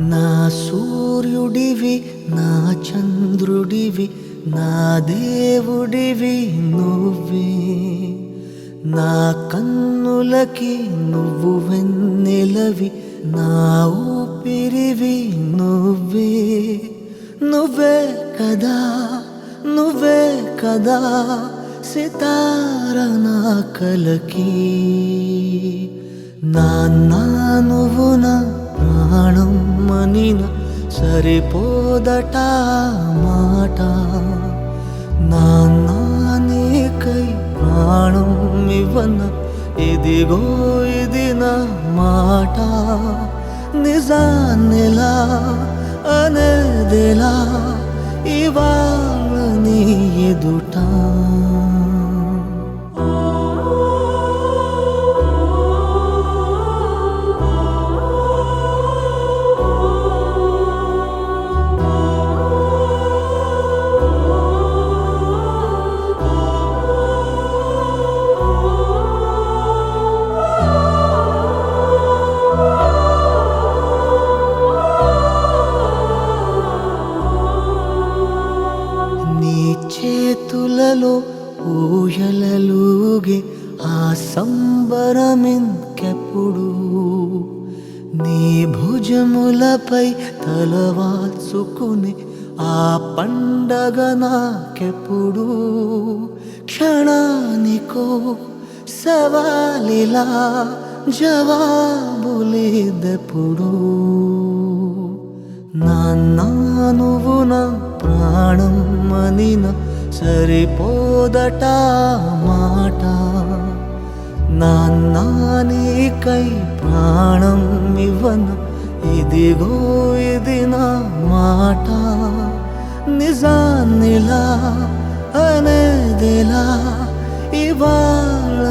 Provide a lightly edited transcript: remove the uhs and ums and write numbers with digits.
నా సూర్యుడివి నా చంద్రుడివి నా దేవుడివి నువ్వే నా కన్నులకి నువ్వు వెన్నెలవి నా ఊపిరివి నువ్వే నువ్వే కదా నువ్వే కదా సితార నా కలకి నాన్న నువ్వు నా ప్రాణం మనిన సరిపోదట మాట నాన్న నీకై ప్రాణం ఇవ్వన ఇదిగో ఇది నా మాట నిజాన్నిలా అనేదిలా ఇవాళ నీ ఎదుట చేతులలో ఊయలలుగే ఆ సంబరమింకెప్పుడు నీ భుజములపై తలవాల్చుకుని ఆ పండగ నాకెప్పుడు క్షణానికో సవాలిలా జవాబులేదెప్పుడు నాన్న నువ్వు నా ప్రాణం మనిన సరిపోదట మాట నాన్న నీకై ప్రాణం ఇవ్వన ఇదిగో ఇది నా మాట నిజాన్నిలా అనేదిలా ఇవాళ